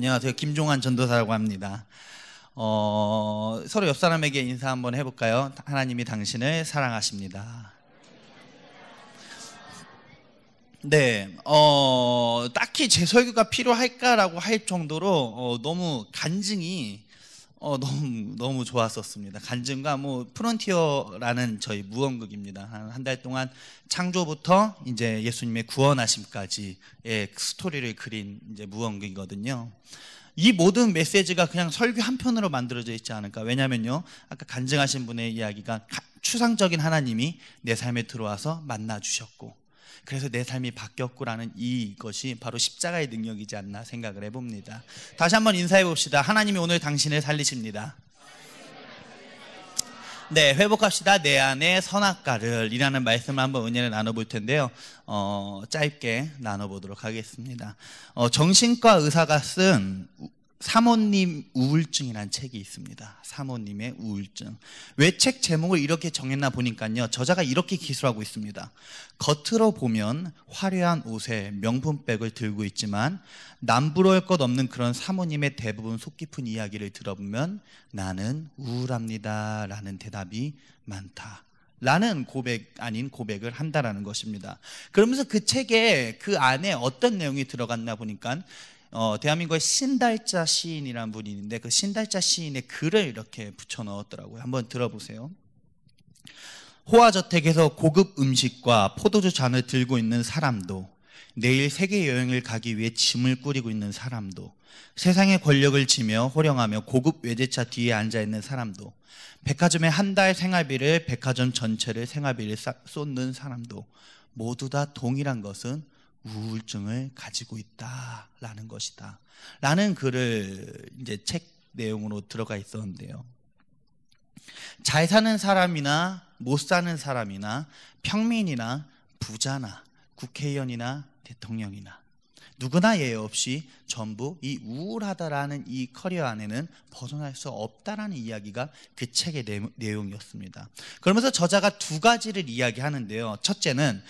안녕하세요. 김종환 전도사라고 합니다. 서로 옆 사람에게 인사 한번 해볼까요? 하나님이 당신을 사랑하십니다. 네, 딱히 제 설교가 필요할까라고 할 정도로 너무 간증이 너무 좋았었습니다. 간증과 프론티어라는 저희 무언극입니다. 한 달 동안 창조부터 이제 예수님의 구원하심까지의 스토리를 그린 이제 무언극이거든요. 이 모든 메시지가 그냥 설교 한 편으로 만들어져 있지 않을까. 왜냐면요, 아까 간증하신 분의 이야기가 추상적인 하나님이 내 삶에 들어와서 만나 주셨고, 그래서 내 삶이 바뀌었구라는 이것이 바로 십자가의 능력이지 않나 생각을 해봅니다. 다시 한번 인사해 봅시다. 하나님이 오늘 당신을 살리십니다. 네, 회복합시다. 내 안에 선악과를 이라는 말씀을 한번 은혜를 나눠볼 텐데요. 짧게 나눠보도록 하겠습니다. 정신과 의사가 쓴 사모님 우울증이라는 책이 있습니다. 사모님의 우울증. 왜 책 제목을 이렇게 정했나 보니까요, 저자가 이렇게 기술하고 있습니다. 겉으로 보면 화려한 옷에 명품백을 들고 있지만 남부러울 것 없는 그런 사모님의 대부분 속 깊은 이야기를 들어보면 나는 우울합니다 라는 대답이 많다 라는 고백 아닌 고백을 한다라는 것입니다. 그러면서 그 책에 그 안에 어떤 내용이 들어갔나 보니까 대한민국의 신달자 시인이라는 분이 있는데, 그 신달자 시인의 글을 이렇게 붙여 넣었더라고요. 한번 들어보세요. 호화저택에서 고급 음식과 포도주 잔을 들고 있는 사람도, 내일 세계 여행을 가기 위해 짐을 꾸리고 있는 사람도, 세상의 권력을 지며 호령하며 고급 외제차 뒤에 앉아있는 사람도, 백화점의 한 달 생활비를 백화점 전체를 생활비를 쏟는 사람도 모두 다 동일한 것은 우울증을 가지고 있다라는 것이다 라는 글을 이제 책 내용으로 들어가 있었는데요, 잘 사는 사람이나 못 사는 사람이나 평민이나 부자나 국회의원이나 대통령이나 누구나 예외 없이 전부 이 우울하다라는 이 커리어 안에는 벗어날 수 없다라는 이야기가 그 책의 내용이었습니다. 그러면서 저자가 두 가지를 이야기하는데요, 첫째는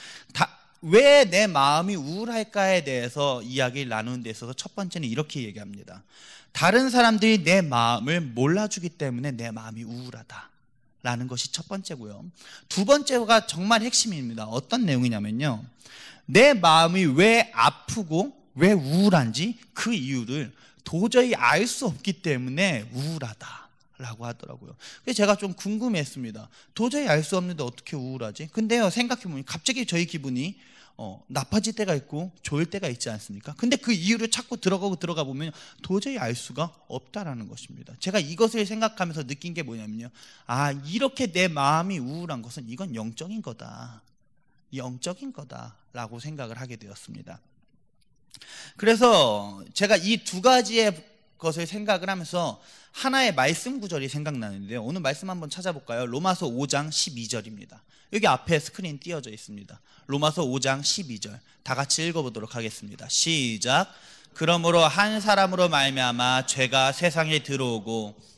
왜 내 마음이 우울할까에 대해서 이야기를 나누는 데 있어서 첫 번째는 이렇게 얘기합니다. 다른 사람들이 내 마음을 몰라주기 때문에 내 마음이 우울하다 라는 것이 첫 번째고요. 두 번째가 정말 핵심입니다. 어떤 내용이냐면요, 내 마음이 왜 아프고 왜 우울한지 그 이유를 도저히 알 수 없기 때문에 우울하다 라고 하더라고요. 그래서 제가 좀 궁금했습니다. 도저히 알 수 없는데 어떻게 우울하지? 근데요, 생각해보면 갑자기 저희 기분이 나빠질 때가 있고 좋을 때가 있지 않습니까? 근데 그 이유를 찾고 들어가 보면 도저히 알 수가 없다라는 것입니다. 제가 이것을 생각하면서 느낀 게 뭐냐면요, 이렇게 내 마음이 우울한 것은 이건 영적인 거다, 영적인 거다라고 생각을 하게 되었습니다. 그래서 제가 이 두 가지의 것을 생각을 하면서 하나의 말씀 구절이 생각나는데요, 오늘 말씀 한번 찾아볼까요? 로마서 5장 12절입니다. 여기 앞에 스크린 띄어져 있습니다. 로마서 5장 12절 다 같이 읽어보도록 하겠습니다. 시작. 그러므로 한 사람으로 말미암아 죄가 세상에 들어오고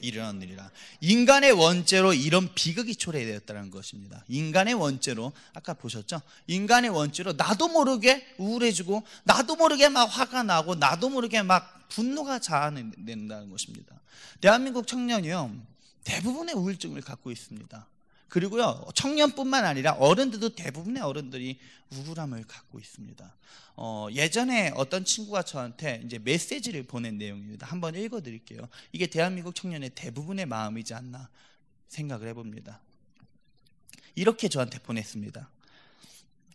일어나느니라. 인간의 원죄로 이런 비극이 초래되었다는 것입니다. 인간의 원죄로, 아까 보셨죠? 인간의 원죄로 나도 모르게 우울해지고 나도 모르게 막 화가 나고 나도 모르게 막 분노가 자아낸다는 것입니다. 대한민국 청년이요, 대부분의 우울증을 갖고 있습니다. 그리고요, 청년뿐만 아니라 어른들도 대부분의 어른들이 우울함을 갖고 있습니다. 예전에 어떤 친구가 저한테 이제 메시지를 보낸 내용입니다. 한번 읽어드릴게요. 이게 대한민국 청년의 대부분의 마음이지 않나 생각을 해봅니다. 이렇게 저한테 보냈습니다.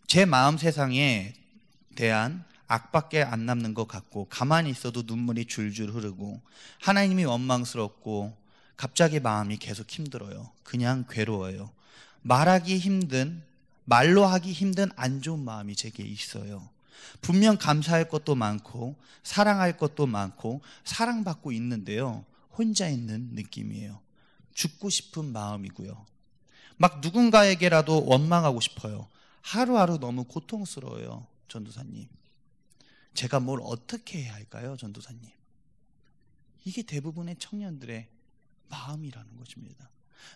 제 마음 세상에 대한 악밖에 안 남는 것 같고 가만히 있어도 눈물이 줄줄 흐르고 하나님이 원망스럽고 갑자기 마음이 계속 힘들어요. 그냥 괴로워요. 말로 하기 힘든 안 좋은 마음이 제게 있어요. 분명 감사할 것도 많고 사랑할 것도 많고 사랑받고 있는데요, 혼자 있는 느낌이에요. 죽고 싶은 마음이고요. 막 누군가에게라도 원망하고 싶어요. 하루하루 너무 고통스러워요. 전도사님, 제가 뭘 어떻게 해야 할까요? 전도사님, 이게 대부분의 청년들의 마음이라는 것입니다.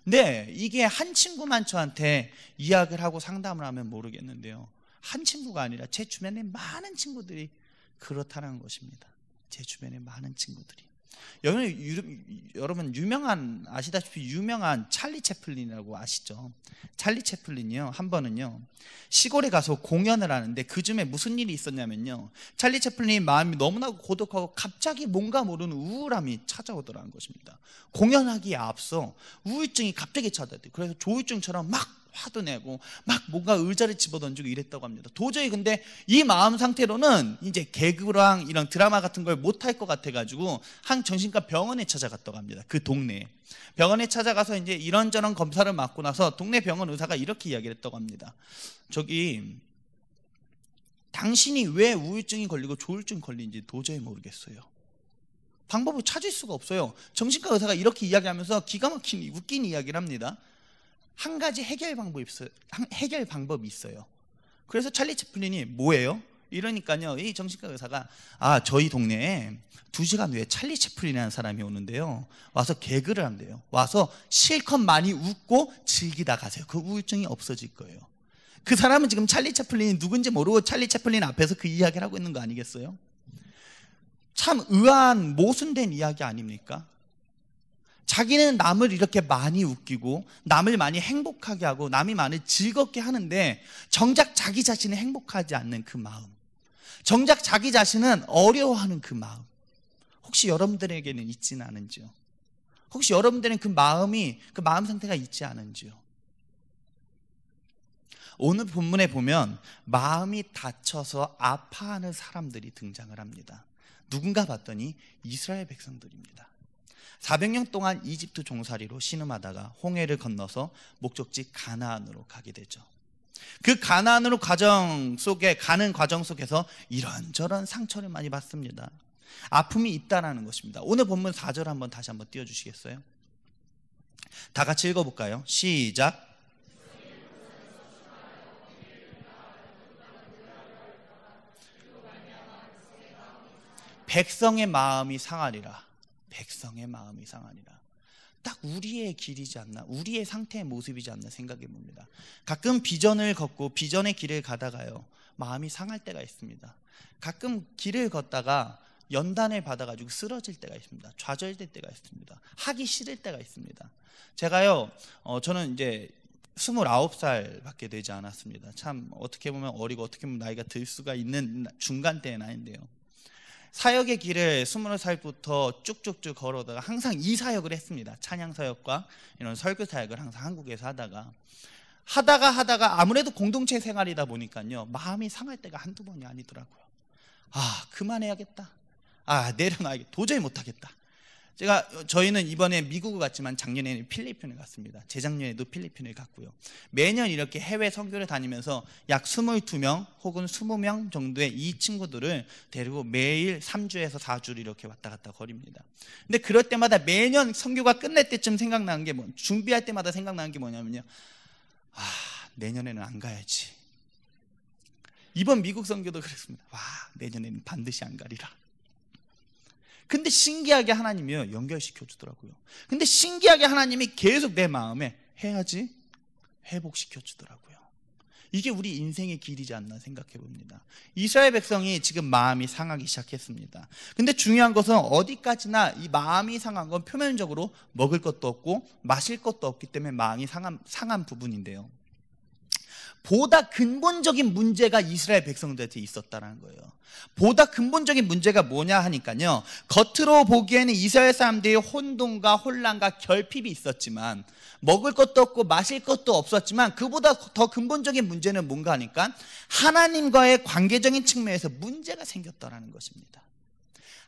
근데 이게 한 친구만 저한테 이야기를 하고 상담을 하면 모르겠는데요, 한 친구가 아니라 제 주변에 많은 친구들이 그렇다는 것입니다. 제 주변에 많은 친구들이. 여러분 아시다시피 유명한 찰리 채플린이라고 아시죠? 찰리 채플린이요, 한 번은요 시골에 가서 공연을 하는데 그중에 무슨 일이 있었냐면요, 찰리 채플린이 마음이 너무나 고독하고 갑자기 뭔가 모르는 우울함이 찾아오더라는 것입니다. 공연하기에 앞서 우울증이 갑자기 찾아왔대요. 그래서 조울증처럼 막 화도 내고 막 뭔가 의자를 집어던지고 이랬다고 합니다. 도저히 근데 이 마음 상태로는 이제 개그랑 이런 드라마 같은 걸 못할 것 같아가지고 한 정신과 병원에 찾아갔다고 합니다. 그 동네에. 병원에 찾아가서 이제 이런저런 검사를 받고 나서 동네 병원 의사가 이렇게 이야기를 했다고 합니다. 저기 당신이 왜 우울증이 걸리고 조울증이 걸린지 도저히 모르겠어요. 방법을 찾을 수가 없어요. 정신과 의사가 이렇게 이야기하면서 기가 막힌 웃긴 이야기를 합니다. 한 가지 해결 방법이 있어요. 그래서 찰리 채플린이 뭐예요? 이러니까요, 이 정신과 의사가 저희 동네에 2시간 후에 찰리 채플린이라는 사람이 오는데요, 와서 개그를 한대요. 와서 실컷 많이 웃고 즐기다 가세요. 그 우울증이 없어질 거예요. 그 사람은 지금 찰리 채플린이 누군지 모르고 찰리 채플린 앞에서 그 이야기를 하고 있는 거 아니겠어요? 참 의아한 모순된 이야기 아닙니까? 자기는 남을 이렇게 많이 웃기고 남을 많이 행복하게 하고 남이 많이 즐겁게 하는데 정작 자기 자신이 행복하지 않는 그 마음, 정작 자기 자신은 어려워하는 그 마음, 혹시 여러분들에게는 있지는 않은지요? 혹시 여러분들은 그 마음 상태가 있지 않은지요? 오늘 본문에 보면 마음이 다쳐서 아파하는 사람들이 등장을 합니다. 누군가 봤더니 이스라엘 백성들입니다. 400년 동안 이집트 종살이로 신음하다가 홍해를 건너서 목적지 가나안으로 가게 되죠. 그 가나안으로 가는 과정 속에서 이런저런 상처를 많이 받습니다. 아픔이 있다라는 것입니다. 오늘 본문 4절 다시 한번 띄워주시겠어요? 다 같이 읽어볼까요? 시작. 백성의 마음이 상하리라. 백성의 마음이 상하리라. 딱 우리의 길이지 않나, 우리의 상태의 모습이지 않나 생각해 봅니다. 가끔 비전을 걷고 비전의 길을 가다가요, 마음이 상할 때가 있습니다. 가끔 길을 걷다가 연단을 받아가지고 쓰러질 때가 있습니다. 좌절될 때가 있습니다. 하기 싫을 때가 있습니다. 제가요, 저는 이제 29살밖에 되지 않았습니다. 참 어떻게 보면 어리고 어떻게 보면 나이가 들 수가 있는 중간대의 나이인데요, 사역의 길을 20살부터 쭉쭉쭉 걸어다가 항상 이 사역을 했습니다. 찬양 사역과 이런 설교 사역을 항상 한국에서 하다가 아무래도 공동체 생활이다 보니까요, 마음이 상할 때가 한두 번이 아니더라고요. 그만해야겠다. 내려놔야겠다. 도저히 못하겠다. 저희는 이번에 미국을 갔지만 작년에는 필리핀을 갔습니다. 재작년에도 필리핀을 갔고요. 매년 이렇게 해외 선교를 다니면서 약 22명 혹은 20명 정도의 이 친구들을 데리고 매일 3주에서 4주를 이렇게 왔다 갔다 거립니다. 근데 그럴 때마다 매년 선교가 끝날 때쯤 생각나는 게 준비할 때마다 생각나는 게 뭐냐면요, 내년에는 안 가야지. 이번 미국 선교도 그랬습니다. 내년에는 반드시 안 가리라. 근데 신기하게 하나님이요, 연결시켜 주더라고요. 근데 신기하게 하나님이 계속 내 마음에 해야지 회복시켜 주더라고요. 이게 우리 인생의 길이지 않나 생각해 봅니다. 이스라엘 백성이 지금 마음이 상하기 시작했습니다. 근데 중요한 것은 어디까지나 이 마음이 상한 건 표면적으로 먹을 것도 없고 마실 것도 없기 때문에 마음이 상한 부분인데요, 보다 근본적인 문제가 이스라엘 백성들한테 있었다는 거예요. 보다 근본적인 문제가 뭐냐 하니까요, 겉으로 보기에는 이스라엘 사람들이 혼돈과 혼란과 결핍이 있었지만, 먹을 것도 없고 마실 것도 없었지만, 그보다 더 근본적인 문제는 뭔가 하니까 하나님과의 관계적인 측면에서 문제가 생겼다는 것입니다.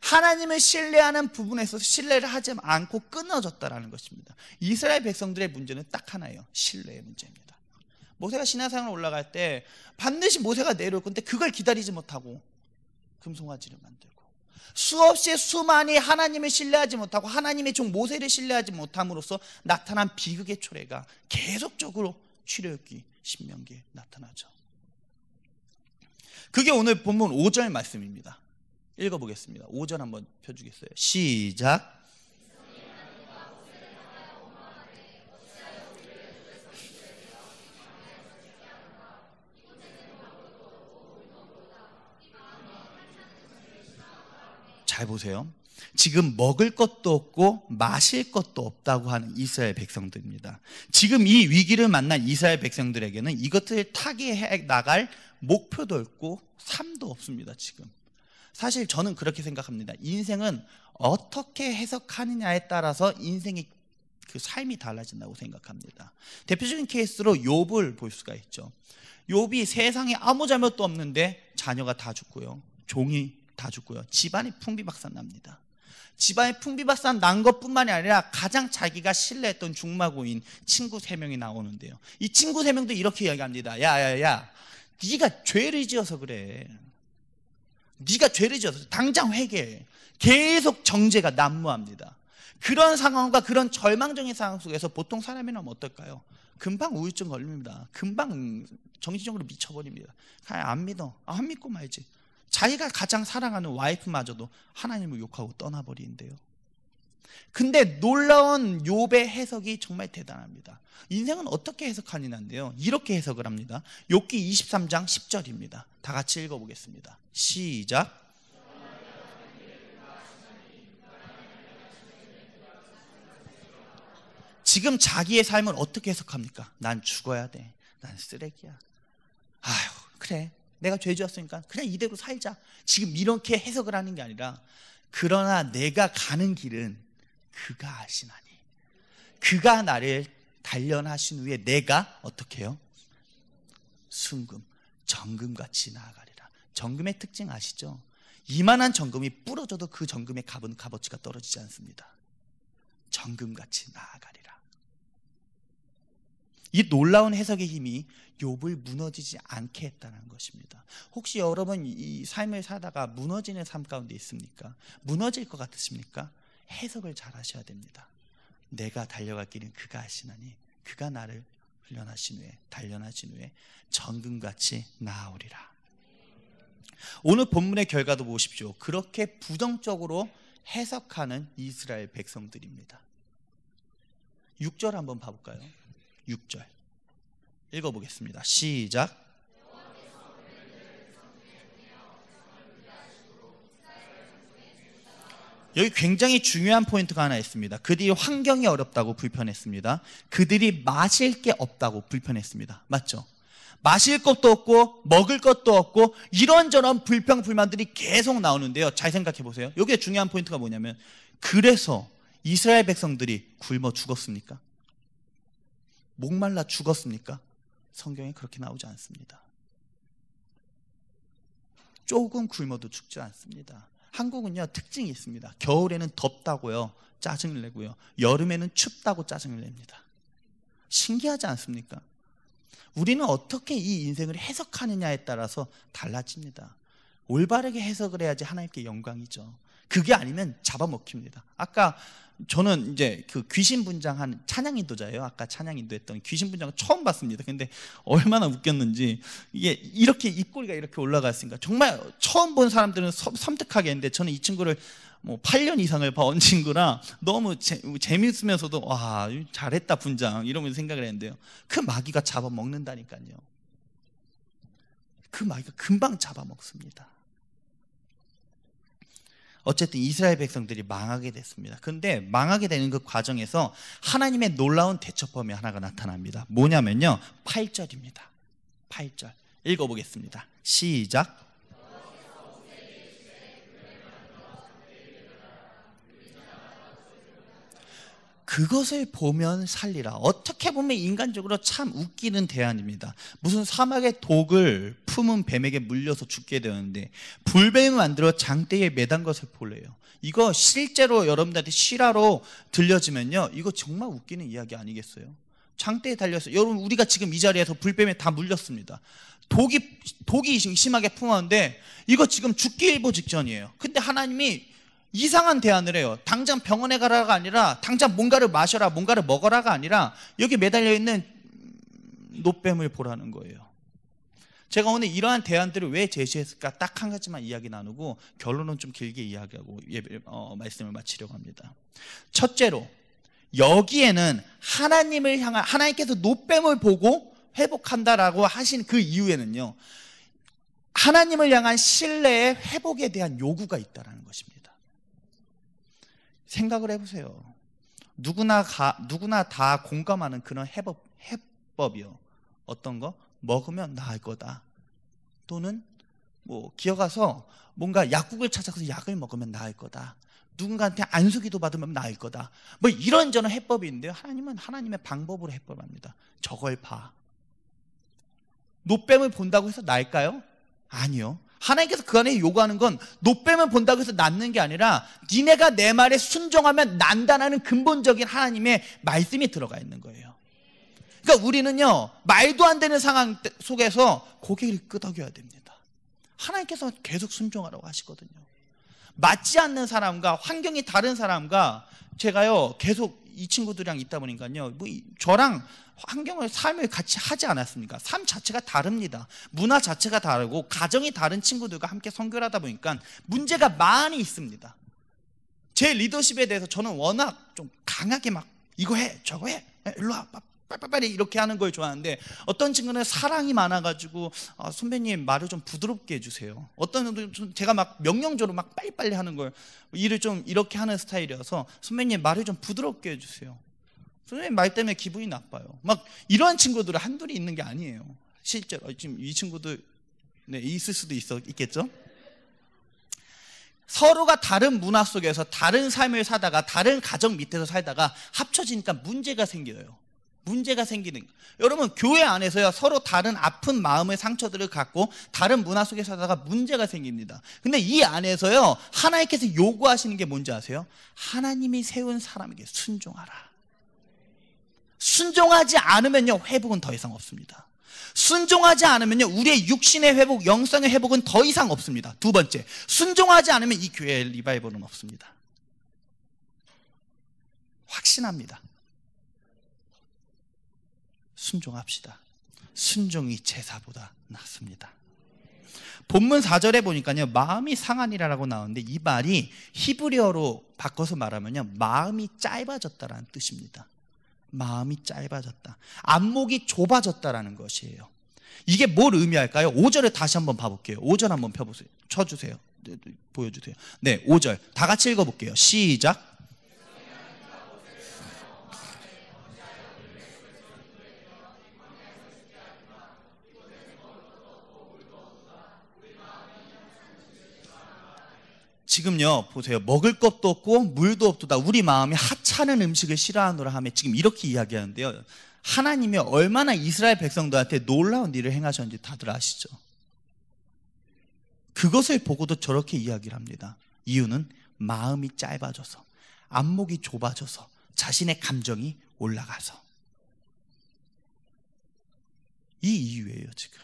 하나님을 신뢰하는 부분에서 신뢰를 하지 않고 끊어졌다는 것입니다. 이스라엘 백성들의 문제는 딱 하나예요, 신뢰의 문제입니다. 모세가 시내산으로 올라갈 때 반드시 모세가 내려올 건데 그걸 기다리지 못하고 금송아지를 만들고, 수없이 수많이 하나님을 신뢰하지 못하고 하나님의 종 모세를 신뢰하지 못함으로써 나타난 비극의 초래가 계속적으로 출애굽기 신명기에 나타나죠. 그게 오늘 본문 5절 말씀입니다. 읽어보겠습니다. 5절 한번 펴주겠어요? 시작. 잘 보세요. 지금 먹을 것도 없고 마실 것도 없다고 하는 이스라엘 백성들입니다. 지금 이 위기를 만난 이스라엘 백성들에게는 이것을 타개해 나갈 목표도 없고 삶도 없습니다. 지금 사실 저는 그렇게 생각합니다. 인생은 어떻게 해석하느냐에 따라서 인생의 그 삶이 달라진다고 생각합니다. 대표적인 케이스로 욥을 볼 수가 있죠. 욥이 세상에 아무 잘못도 없는데 자녀가 다 죽고요, 종이 다 죽고요, 집안이 풍비박산 납니다. 집안에 풍비박산 난 것뿐만이 아니라 가장 자기가 신뢰했던 중마고인 친구 3명이 나오는데요. 이 친구 3명도 이렇게 이야기합니다. 야야야, 네가 죄를 지어서 그래. 네가 죄를 지어서 당장 회개해. 계속 정죄가 난무합니다. 그런 상황과 그런 절망적인 상황 속에서 보통 사람이라면 어떨까요? 금방 우울증 걸립니다. 금방 정신적으로 미쳐버립니다. 그냥 안 믿어. 안 믿고 말지. 자기가 가장 사랑하는 와이프마저도 하나님을 욕하고 떠나버리는데요. 근데 놀라운 욥의 해석이 정말 대단합니다. 인생은 어떻게 해석하느냐인데요, 이렇게 해석을 합니다. 욥기 23장 10절입니다. 다 같이 읽어보겠습니다. 시작. 지금 자기의 삶을 어떻게 해석합니까? 난 죽어야 돼. 난 쓰레기야. 아휴, 그래. 내가 죄 지었으니까 그냥 이대로 살자. 지금 이렇게 해석을 하는 게 아니라, 그러나 내가 가는 길은 그가 아시나니, 그가 나를 단련하신 후에 내가 어떻게 해요? 순금, 정금같이 나아가리라. 정금의 특징 아시죠? 이만한 정금이 부러져도 그 정금의 값어치가 떨어지지 않습니다. 정금같이 나아가리라. 이 놀라운 해석의 힘이 욥을 무너지지 않게 했다는 것입니다. 혹시 여러분 이 삶을 살다가 무너지는 삶 가운데 있습니까? 무너질 것 같으십니까? 해석을 잘 하셔야 됩니다. 내가 달려갈 길은 그가 하시나니, 그가 나를 훈련하신 후에, 단련하신 후에 정금같이 나아오리라. 오늘 본문의 결과도 보십시오. 그렇게 부정적으로 해석하는 이스라엘 백성들입니다. 6절 한번 봐볼까요? 6절 읽어보겠습니다. 시작. 여기 굉장히 중요한 포인트가 하나 있습니다. 그들이 환경이 어렵다고 불편했습니다. 그들이 마실 게 없다고 불편했습니다. 맞죠? 마실 것도 없고 먹을 것도 없고 이런저런 불평불만들이 계속 나오는데요. 잘 생각해 보세요. 여기에 중요한 포인트가 뭐냐면, 그래서 이스라엘 백성들이 굶어 죽었습니까? 목말라 죽었습니까? 성경에 그렇게 나오지 않습니다. 조금 굶어도 죽지 않습니다. 한국은요, 특징이 있습니다. 겨울에는 덥다고요 짜증을 내고요, 여름에는 춥다고 짜증을 냅니다. 신기하지 않습니까? 우리는 어떻게 이 인생을 해석하느냐에 따라서 달라집니다. 올바르게 해석을 해야지 하나님께 영광이죠. 그게 아니면 잡아먹힙니다. 아까 저는 이제 그 귀신 분장한 찬양 인도자예요. 아까 찬양 인도했던 귀신 분장을 처음 봤습니다. 근데 얼마나 웃겼는지, 이게 이렇게 입꼬리가 이렇게 올라갔으니까 정말 처음 본 사람들은 섬뜩하게 했는데, 저는 이 친구를 뭐 8년 이상을 봐온 친구라 너무 재밌으면서도 와, 잘했다 분장 이러면서 생각을 했는데요, 그 마귀가 잡아먹는다니까요. 그 마귀가 금방 잡아먹습니다. 어쨌든 이스라엘 백성들이 망하게 됐습니다. 그런데 망하게 되는 그 과정에서 하나님의 놀라운 대처법이 하나가 나타납니다. 뭐냐면요, 8절입니다. 8절 읽어보겠습니다. 시작. 그것을 보면 살리라. 어떻게 보면 인간적으로 참 웃기는 대안입니다. 무슨 사막의 독을 품은 뱀에게 물려서 죽게 되었는데 불뱀을 만들어 장대에 매단 것을 보래요. 이거 실제로 여러분들한테 실화로 들려지면요, 이거 정말 웃기는 이야기 아니겠어요? 장대에 달려서, 여러분 우리가 지금 이 자리에서 불뱀에 다 물렸습니다. 독이 심하게 품었는데 이거 지금 죽기 일보 직전이에요. 근데 하나님이 이상한 대안을 해요. 당장 병원에 가라가 아니라, 당장 뭔가를 마셔라, 뭔가를 먹어라가 아니라, 여기 매달려 있는 노뱀을 보라는 거예요. 제가 오늘 이러한 대안들을 왜 제시했을까 딱 한 가지만 이야기 나누고 결론은 좀 길게 이야기하고 말씀을 마치려고 합니다. 첫째로, 여기에는 하나님을 향한, 하나님께서 노뱀을 보고 회복한다라고 하신 그 이유에는요, 하나님을 향한 신뢰의 회복에 대한 요구가 있다는 것입니다. 생각을 해보세요. 누구나 다 공감하는 그런 해법이요. 어떤 거? 먹으면 나을 거다. 또는 뭐 기어가서 뭔가 약국을 찾아서 약을 먹으면 나을 거다. 누군가한테 안수기도 받으면 나을 거다. 뭐 이런저런 해법이 있는데요. 하나님은 하나님의 방법으로 해법합니다. 저걸 봐. 노뱀을 본다고 해서 나을까요? 아니요. 하나님께서 그 안에 요구하는 건 노뱀을 본다고 해서 낫는 게 아니라 니네가 내 말에 순종하면 난다라는 근본적인 하나님의 말씀이 들어가 있는 거예요. 그러니까 우리는요, 말도 안 되는 상황 속에서 고개를 끄덕여야 됩니다. 하나님께서 계속 순종하라고 하시거든요. 맞지 않는 사람과 환경이 다른 사람과 제가요 계속 이 친구들이랑 있다 보니까요, 뭐 저랑 환경을 삶을 같이 하지 않았습니까? 삶 자체가 다릅니다. 문화 자체가 다르고 가정이 다른 친구들과 함께 선교를 하다 보니까 문제가 많이 있습니다. 제 리더십에 대해서 저는 워낙 좀 강하게 막 이거 해 저거 해 일로 와 빨리 이렇게 하는 걸 좋아하는데, 어떤 친구는 사랑이 많아가지고 선배님 말을 좀 부드럽게 해주세요. 어떤 분들은 제가 막 명령적으로 막 빨리빨리 하는 걸 일을 좀 이렇게 하는 스타일이어서 선배님 말을 좀 부드럽게 해주세요. 선배님 말 때문에 기분이 나빠요. 막 이런 친구들은 한둘이 있는 게 아니에요. 실제로 지금 이 친구들 있을 수도 있겠죠. 서로가 다른 문화 속에서 다른 삶을 사다가 다른 가정 밑에서 살다가 합쳐지니까 문제가 생겨요. 문제가 생기는 거예요. 여러분, 교회 안에서요 서로 다른 아픈 마음의 상처들을 갖고 다른 문화 속에 살다가 문제가 생깁니다. 근데 이 안에서요 하나님께서 요구하시는 게 뭔지 아세요? 하나님이 세운 사람에게 순종하라. 순종하지 않으면요 회복은 더 이상 없습니다. 순종하지 않으면요 우리의 육신의 회복, 영성의 회복은 더 이상 없습니다. 두 번째, 순종하지 않으면 이 교회에 리바이벌은 없습니다. 확신합니다. 순종합시다. 순종이 제사보다 낫습니다. 본문 4절에 보니까요 마음이 상하니라라고 나오는데, 이 말이 히브리어로 바꿔서 말하면요 마음이 짧아졌다라는 뜻입니다. 마음이 짧아졌다, 안목이 좁아졌다라는 것이에요. 이게 뭘 의미할까요? 5절을 다시 한번 봐볼게요. 5절 한번 펴보세요. 쳐주세요. 보여주세요. 네, 5절 다 같이 읽어볼게요. 시작. 지금요 보세요. 먹을 것도 없고 물도 없도다. 우리 마음이 하찮은 음식을 싫어하노라 하며 지금 이렇게 이야기하는데요, 하나님이 얼마나 이스라엘 백성들한테 놀라운 일을 행하셨는지 다들 아시죠? 그것을 보고도 저렇게 이야기를 합니다. 이유는 마음이 짧아져서, 안목이 좁아져서, 자신의 감정이 올라가서. 이 이유예요. 지금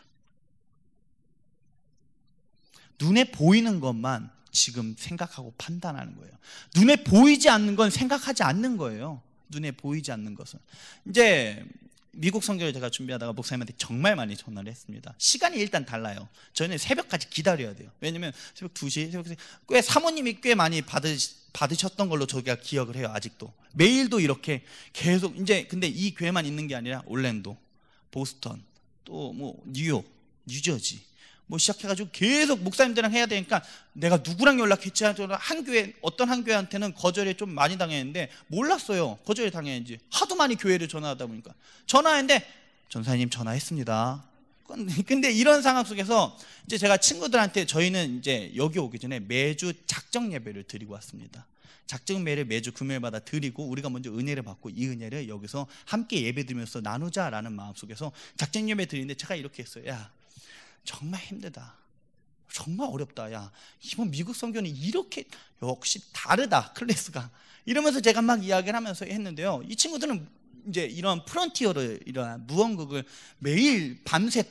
눈에 보이는 것만 지금 생각하고 판단하는 거예요. 눈에 보이지 않는 건 생각하지 않는 거예요. 눈에 보이지 않는 것은. 이제 미국 선교를 제가 준비하다가 목사님한테 정말 많이 전화를 했습니다. 시간이 일단 달라요. 저희는 새벽까지 기다려야 돼요. 왜냐면 새벽 2시, 새벽 3시, 꽤 사모님이 꽤 많이 받으셨던 걸로 저희가 기억을 해요. 아직도 메일도 이렇게 계속. 이제 근데 이 교회만 있는 게 아니라 올랜도, 보스턴, 또 뭐 뉴욕, 뉴저지 뭐 시작해가지고 계속 목사님들이랑 해야 되니까 내가 누구랑 연락했지? 한 교회, 어떤 한 교회한테는 거절을 좀 많이 당했는데 몰랐어요. 거절을 당했는지. 하도 많이 교회를 전화하다 보니까. 전화했는데 전사님 전화했습니다. 근데 이런 상황 속에서 이제 제가 친구들한테, 저희는 이제 여기 오기 전에 매주 작정 예배를 드리고 왔습니다. 작정 예배를 매주 금요일마다 드리고 우리가 먼저 은혜를 받고 이 은혜를 여기서 함께 예배 드리면서 나누자라는 마음 속에서 작정 예배 드리는데 제가 이렇게 했어요. 야, 정말 힘들다. 정말 어렵다. 야, 이번 미국 선교는 이렇게 역시 다르다. 클래스가. 이러면서 제가 막 이야기를 하면서 했는데요. 이 친구들은 이제 이런 프론티어를, 이런 무언극을 매일 밤새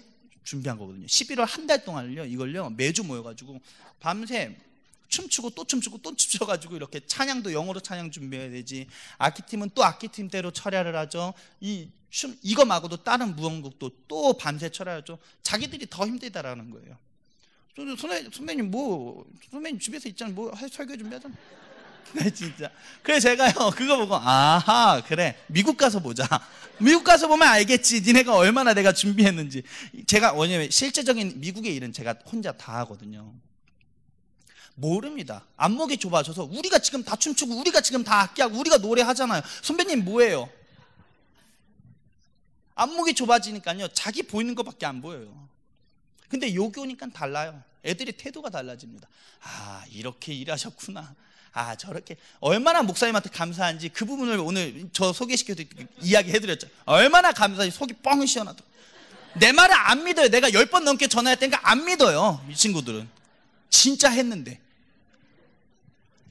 준비한 거거든요. 11월 한 달 동안을요, 이걸요, 매주 모여가지고 밤새 춤추고 또 춤추고 또 춤춰가지고 이렇게 찬양도 영어로 찬양 준비해야 되지. 악기팀은 또 악기팀대로 철야를 하죠. 이거 말고도 다른 무언극도 또 밤새 철야하죠. 자기들이 더 힘들다라는 거예요. 선배님 선배님 집에서 있잖아요. 뭐 설교 준비하잖아. 네, 진짜. 그래서 제가요 그거 보고 아하, 그래, 미국 가서 보자. 미국 가서 보면 알겠지. 니네가 얼마나 내가 준비했는지. 제가 왜냐면 실제적인 미국의 일은 제가 혼자 다 하거든요. 모릅니다. 안목이 좁아져서 우리가 지금 다 춤추고 우리가 지금 다 악기하고 우리가 노래하잖아요. 선배님 뭐예요? 안목이 좁아지니까요 자기 보이는 것밖에 안 보여요. 근데 여기 오니까 달라요. 애들이 태도가 달라집니다. 아, 이렇게 일하셨구나. 아, 저렇게. 얼마나 목사님한테 감사한지 그 부분을 오늘 저 소개시켜서 이야기해드렸죠. 얼마나 감사한지 속이 뻥 시원하더라고요. 내 말을 안 믿어요. 내가 10번 넘게 전화했다니까 안 믿어요. 이 친구들은 진짜 했는데.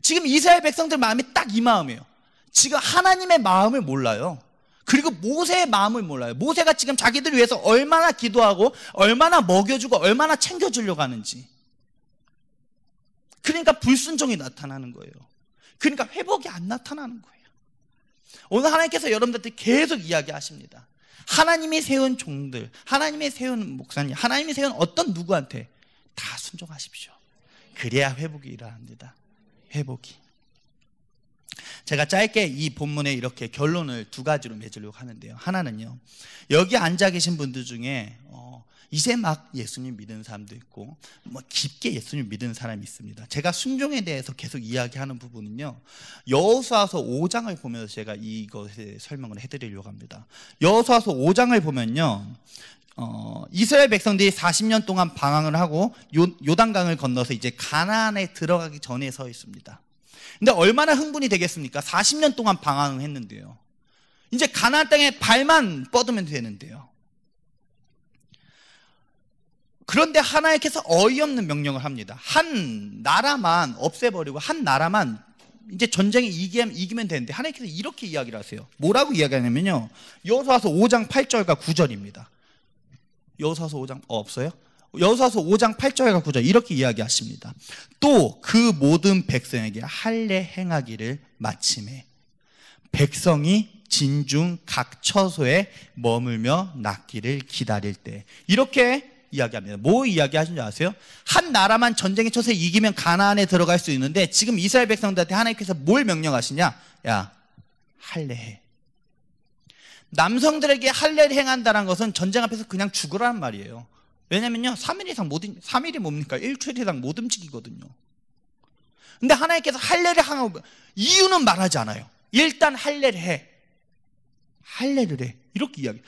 지금 이스라엘 백성들 마음이 딱 이 마음이에요. 지금 하나님의 마음을 몰라요. 그리고 모세의 마음을 몰라요. 모세가 지금 자기들 위해서 얼마나 기도하고 얼마나 먹여주고 얼마나 챙겨주려고 하는지. 그러니까 불순종이 나타나는 거예요. 그러니까 회복이 안 나타나는 거예요. 오늘 하나님께서 여러분들한테 계속 이야기하십니다. 하나님이 세운 종들, 하나님이 세운 목사님, 하나님이 세운 어떤 누구한테 다 순종하십시오. 그래야 회복이 일어납니다. 회복이. 제가 짧게 이 본문에 이렇게 결론을 두 가지로 맺으려고 하는데요. 하나는요, 여기 앉아 계신 분들 중에 이제 막 예수님 믿는 사람도 있고 뭐 깊게 예수님 믿는 사람이 있습니다. 제가 순종에 대해서 계속 이야기하는 부분은요, 여호수아서 5장을 보면서 제가 이것에 설명을 해드리려고 합니다. 여호수아서 5장을 보면요, 이스라엘 백성들이 40년 동안 방황을 하고 요단강을 건너서 이제 가나안에 들어가기 전에 서 있습니다. 근데 얼마나 흥분이 되겠습니까? 40년 동안 방황을 했는데요. 이제 가나안 땅에 발만 뻗으면 되는데요. 그런데 하나님께서 어이없는 명령을 합니다. 한 나라만 없애버리고 한 나라만 이제 전쟁에 이기면 되는데 하나님께서 이렇게 이야기를 하세요. 뭐라고 이야기하냐면요, 여호수아서 5장 8절과 9절입니다. 여호수아서 5장 없어요? 여호수아서 5장 8절과 9절 이렇게 이야기하십니다. 또 그 모든 백성에게 할례 행하기를 마침에 백성이 진중 각 처소에 머물며 낫기를 기다릴 때, 이렇게 이야기합니다. 뭐 이야기하신 줄 아세요? 한 나라만 전쟁에 쳐서 이기면 가나안에 들어갈 수 있는데 지금 이스라엘 백성들한테 하나님께서 뭘 명령하시냐? 야, 할례해. 남성들에게 할례를 행한다는 것은 전쟁 앞에서 그냥 죽으라는 말이에요. 왜냐면요, 3일이 뭡니까? 일주일 이상 못 움직이거든요. 근데 하나님께서 할례를 하고, 이유는 말하지 않아요. 일단 할례를 해. 할례를 해. 이렇게 이야기.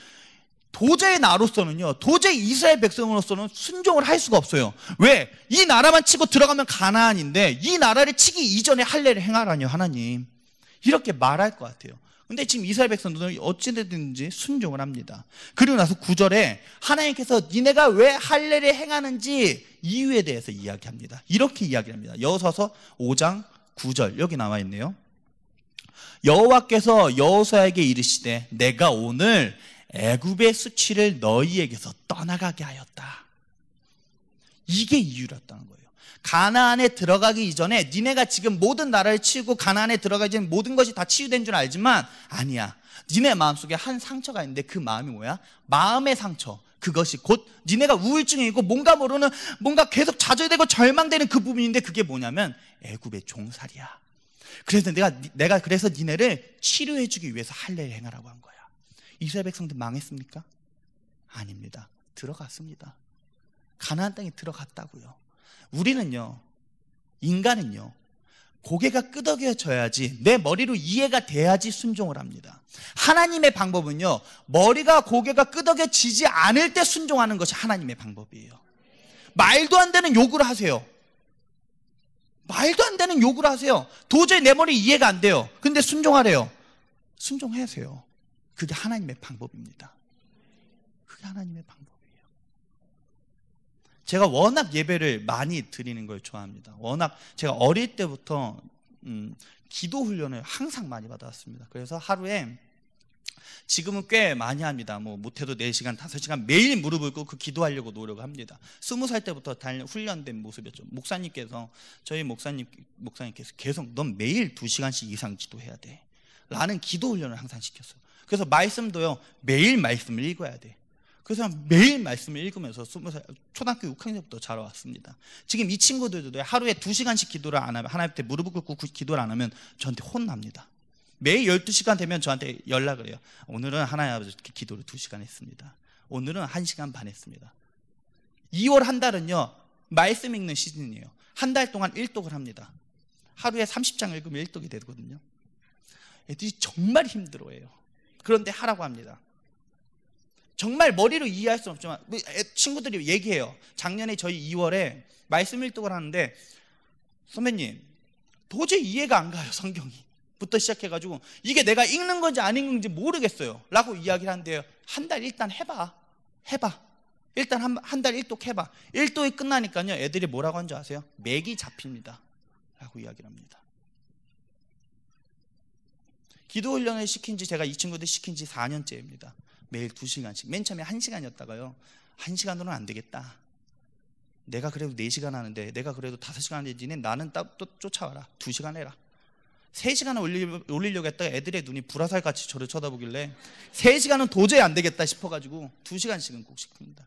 도저히 나로서는요, 도저히 이스라엘 백성으로서는 순종을 할 수가 없어요. 왜? 이 나라만 치고 들어가면 가나안인데 이 나라를 치기 이전에 할례를 행하라뇨, 하나님. 이렇게 말할 것 같아요. 근데 지금 이스라엘 백성들은 어찌됐든지 순종을 합니다. 그리고 나서 9절에 하나님께서 니네가 왜 할례를 행하는지 이유에 대해서 이야기합니다. 이렇게 이야기합니다. 여호수아서 5장 9절 여기 나와 있네요. 여호와께서 여호수아에게 이르시되 내가 오늘 애굽의 수치를 너희에게서 떠나가게 하였다. 이게 이유였다는 거예요. 가나안에 들어가기 이전에 니네가 지금 모든 나라를 치우고 가나안에 들어가기 전에 모든 것이 다 치유된 줄 알지만 아니야. 니네 마음속에 한 상처가 있는데 그 마음이 뭐야? 마음의 상처. 그것이 곧 니네가 우울증이 있고 뭔가 모르는, 뭔가 계속 좌절되고 절망되는 그 부분인데 그게 뭐냐면 애굽의 종살이야. 그래서 내가 그래서 니네를 치료해 주기 위해서 할례를 행하라고 한 거야. 이스라엘 백성들 망했습니까? 아닙니다. 들어갔습니다. 가나안 땅에 들어갔다고요. 우리는요, 인간은요, 고개가 끄덕여져야지, 내 머리로 이해가 돼야지 순종을 합니다. 하나님의 방법은요, 머리가 고개가 끄덕여지지 않을 때 순종하는 것이 하나님의 방법이에요. 말도 안 되는 요구를 하세요. 말도 안 되는 요구를 하세요. 도저히 내 머리 이해가 안 돼요. 근데 순종하래요. 순종하세요. 그게 하나님의 방법입니다. 그게 하나님의 방법이에요. 제가 워낙 예배를 많이 드리는 걸 좋아합니다. 워낙 제가 어릴 때부터 기도 훈련을 항상 많이 받아왔습니다. 그래서 하루에, 지금은 꽤 많이 합니다. 뭐 못해도 4시간, 5시간 매일 무릎을 꿇고 기도하려고 노력을 합니다. 20살 때부터 훈련된 모습이었죠. 저희 목사님께서 계속 넌 매일 2시간씩 이상 기도해야 돼 라는 기도 훈련을 항상 시켰어요. 그래서 말씀도요, 매일 말씀을 읽어야 돼. 그래서 매일 말씀을 읽으면서 20살, 초등학교 6학년 때부터 자라왔습니다. 지금 이 친구들도 하루에 2시간씩 기도를 안 하면, 하나님한테 무릎을 꿇고 기도를 안 하면 저한테 혼납니다. 매일 12시간 되면 저한테 연락을 해요. 오늘은 하나님 아버지 기도를 2시간 했습니다. 오늘은 1시간 반 했습니다. 2월 한 달은요, 말씀 읽는 시즌이에요. 한 달 동안 일독을 합니다. 하루에 30장 읽으면 일독이 되거든요. 애들이 정말 힘들어해요. 그런데 하라고 합니다. 정말 머리로 이해할 수는 없지만 친구들이 얘기해요. 작년에 저희 2월에 말씀 일독을 하는데 선배님 도저히 이해가 안 가요. 성경이 부터 시작해가지고 이게 내가 읽는 건지 안 읽는 건지 모르겠어요 라고 이야기를 하는데요. 한 달 일단 해봐. 일단 한 달 일독 해봐. 일독이 끝나니까요 애들이 뭐라고 하는 줄 아세요? 맥이 잡힙니다 라고 이야기를 합니다. 기도 훈련을 시킨 지 제가 이 친구들 시킨 지 4년째입니다. 매일 2시간씩. 맨 처음에 1시간이었다가요 1시간으로는 안 되겠다. 내가 그래도 4시간 하는데 내가 그래도 5시간 해지니 나는 또 쫓아와라. 2시간 해라. 3시간을 올리려고 했다가 애들의 눈이 불화살같이 저를 쳐다보길래 3시간은 도저히 안 되겠다 싶어가지고 2시간씩은 꼭 시킵니다.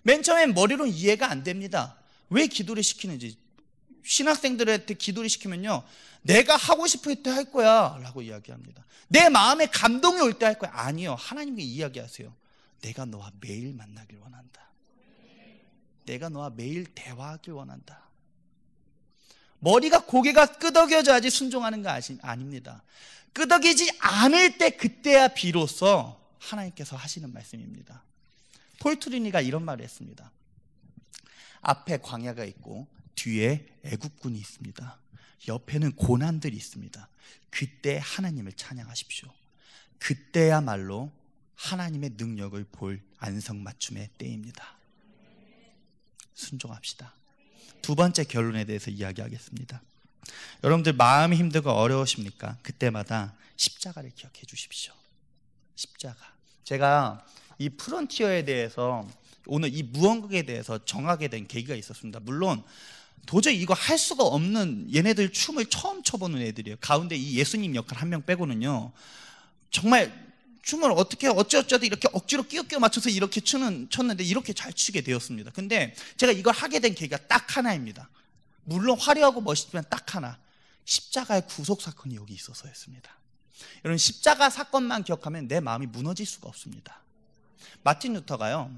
맨 처음엔 머리로는 이해가 안 됩니다. 왜 기도를 시키는지. 신학생들한테 기도를 시키면요 내가 하고 싶을 때 할 거야 라고 이야기합니다. 내 마음에 감동이 올 때 할 거야. 아니요, 하나님께 이야기하세요. 내가 너와 매일 만나길 원한다. 내가 너와 매일 대화하길 원한다. 머리가 고개가 끄덕여져야지 순종하는 거 아닙니다. 끄덕이지 않을 때 그때야 비로소 하나님께서 하시는 말씀입니다. 폴 트리니가 이런 말을 했습니다. 앞에 광야가 있고 뒤에 애국군이 있습니다. 옆에는 고난들이 있습니다. 그때 하나님을 찬양하십시오. 그때야말로 하나님의 능력을 볼 안성맞춤의 때입니다. 순종합시다. 두 번째 결론에 대해서 이야기하겠습니다. 여러분들 마음이 힘들고 어려우십니까? 그때마다 십자가를 기억해 주십시오. 십자가. 제가 이 프론티어에 대해서 오늘 이 무언극에 대해서 정하게 된 계기가 있었습니다. 물론 도저히 이거 할 수가 없는, 얘네들 춤을 처음 춰보는 애들이에요. 가운데 이 예수님 역할 한 명 빼고는요 정말 춤을 어쩌어쩌도 이렇게 억지로 끼워 맞춰서 이렇게 췄는데 이렇게 잘 추게 되었습니다. 근데 제가 이걸 하게 된 계기가 딱 하나입니다. 물론 화려하고 멋있지만 딱 하나. 십자가의 구속 사건이 여기 있어서였습니다. 여러분 십자가 사건만 기억하면 내 마음이 무너질 수가 없습니다. 마틴 루터가요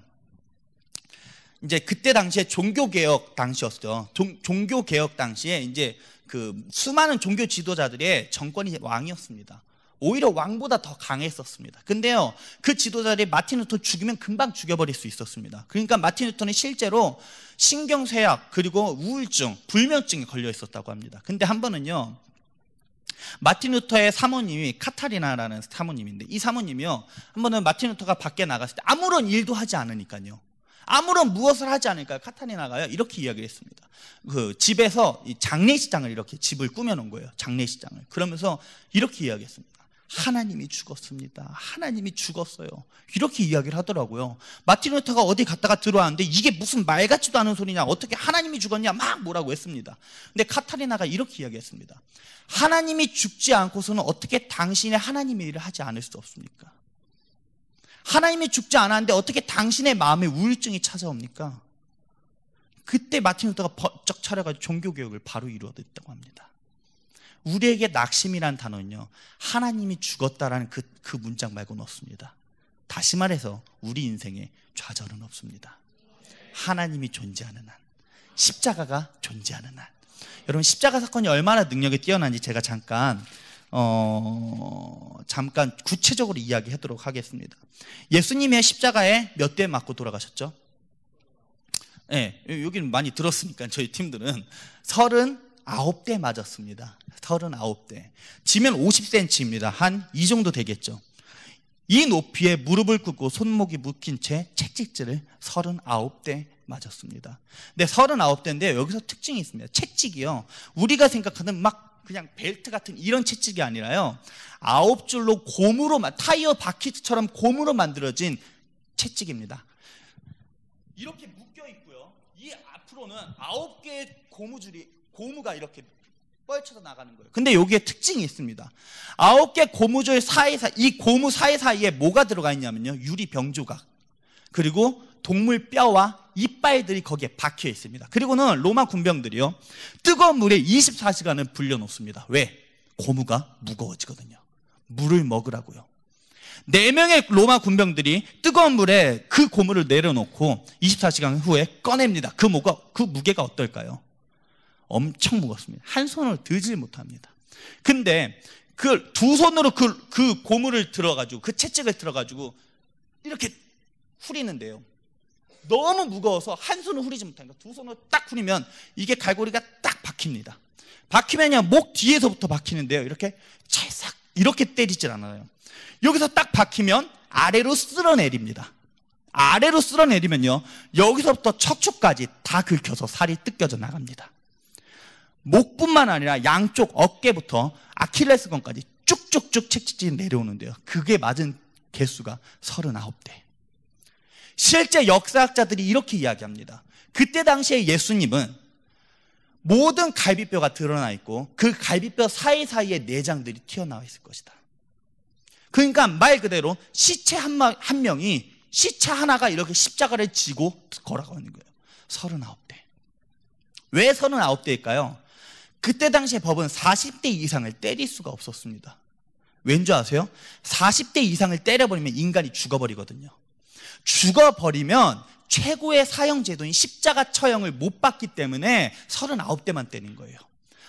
이제 그때 당시에 종교개혁 당시였죠. 종교개혁 당시에 이제 그 수많은 종교 지도자들의 정권이 왕이었습니다. 오히려 왕보다 더 강했었습니다. 근데요 그 지도자들이 마틴 루터 죽이면 금방 죽여버릴 수 있었습니다. 그러니까 마틴 루터는 실제로 신경쇠약 그리고 우울증, 불면증에 걸려 있었다고 합니다. 근데 한 번은요 마틴 루터의 사모님이 카타리나라는 사모님인데 이 사모님이요 한 번은 마틴 루터가 밖에 나갔을 때 아무런 일도 하지 않으니까요 아무런 무엇을 하지 않으니까 카타리나가요 이렇게 이야기를 했습니다. 그 집에서 이 장례식장을 이렇게 집을 꾸며놓은 거예요. 장례식장을. 그러면서 이렇게 이야기했습니다. 하나님이 죽었습니다. 하나님이 죽었어요. 이렇게 이야기를 하더라고요. 마틴 루터가 어디 갔다가 들어왔는데 이게 무슨 말 같지도 않은 소리냐, 어떻게 하나님이 죽었냐 막 뭐라고 했습니다. 근데 카타리나가 이렇게 이야기했습니다. 하나님이 죽지 않고서는 어떻게 당신의 하나님의 일을 하지 않을 수 없습니까? 하나님이 죽지 않았는데 어떻게 당신의 마음에 우울증이 찾아옵니까? 그때 마틴 루터가 번쩍 차려가지고 종교개혁을 바로 이루어냈다고 합니다. 우리에게 낙심이란 단어는요 하나님이 죽었다라는 그 문장 말고는 없습니다. 다시 말해서 우리 인생에 좌절은 없습니다. 하나님이 존재하는 한, 십자가가 존재하는 한. 여러분 십자가 사건이 얼마나 능력이 뛰어난지 제가 잠깐 구체적으로 이야기하도록 하겠습니다. 예수님의 십자가에 몇 대 맞고 돌아가셨죠? 네, 여기는 많이 들었으니까 저희 팀들은 39대 맞았습니다. 39대. 지면 50cm입니다. 한 이 정도 되겠죠. 이 높이에 무릎을 꿇고 손목이 묶인 채 채찍질을 39대 맞았습니다. 근데 39대인데 여기서 특징이 있습니다. 채찍이요 우리가 생각하는 막 그냥 벨트 같은 이런 채찍이 아니라요 9줄로 고무로, 타이어 바퀴처럼 고무로 만들어진 채찍입니다. 이렇게 묶여 있고요 이 앞으로는 9개의 고무가 이렇게 뻘쳐서 나가는 거예요. 근데 여기에 특징이 있습니다. 9개 고무줄 사이사이, 이 고무 사이사이에 뭐가 들어가 있냐면요 유리 병조각 그리고 동물 뼈와 이빨들이 거기에 박혀 있습니다. 그리고는 로마 군병들이요 뜨거운 물에 24시간을 불려놓습니다. 왜? 고무가 무거워지거든요. 물을 먹으라고요. 4명의 로마 군병들이 뜨거운 물에 그 고무를 내려놓고 24시간 후에 꺼냅니다. 그 무게가 어떨까요? 엄청 무겁습니다. 한 손으로 들질 못합니다. 근데 그 두 손으로 그 고무를 들어가지고, 그 채찍을 들어가지고 이렇게 후리는데요, 너무 무거워서 한 손으로 후리지 못하니까 두 손으로 딱 후리면 이게 갈고리가 딱 박힙니다. 박히면요, 목 뒤에서부터 박히는데요, 이렇게 찰싹 이렇게 때리질 않아요. 여기서 딱 박히면 아래로 쓸어내립니다. 아래로 쓸어내리면요, 여기서부터 척추까지 다 긁혀서 살이 뜯겨져 나갑니다. 목뿐만 아니라 양쪽 어깨부터 아킬레스건까지 쭉쭉쭉 채찍질이 내려오는데요, 그게 맞은 개수가 39대. 실제 역사학자들이 이렇게 이야기합니다. 그때 당시에 예수님은 모든 갈비뼈가 드러나 있고 그 갈비뼈 사이사이에 내장들이 튀어나와 있을 것이다. 그러니까 말 그대로 시체 한 명이 시체 하나가 이렇게 십자가를 지고 걸어가는 거예요. 39대. 왜 39대일까요? 그때 당시에 법은 40대 이상을 때릴 수가 없었습니다. 왠지 아세요? 40대 이상을 때려버리면 인간이 죽어버리거든요. 죽어버리면 최고의 사형제도인 십자가 처형을 못 받기 때문에 39대만 때린 거예요.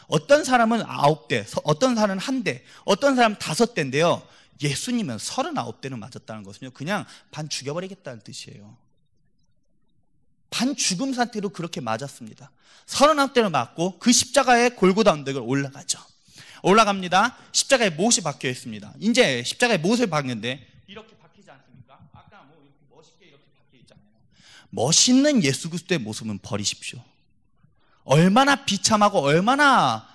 어떤 사람은 9대, 어떤 사람은 1대, 어떤 사람은 5대인데요, 예수님은 39대는 맞았다는 것은요, 그냥 반 죽여버리겠다는 뜻이에요. 반 죽음 상태로 그렇게 맞았습니다. 39대를 맞고 그 십자가의 골고다 언덕을 올라가죠. 올라갑니다. 십자가에 못이 박혀 있습니다. 이제 십자가에 못을 박는데 이렇게 박히지 않습니까? 아까 뭐 이렇게 멋있게 이렇게 박혀 있잖아요. 멋있는 예수 그리스도의 모습은 버리십시오. 얼마나 비참하고 얼마나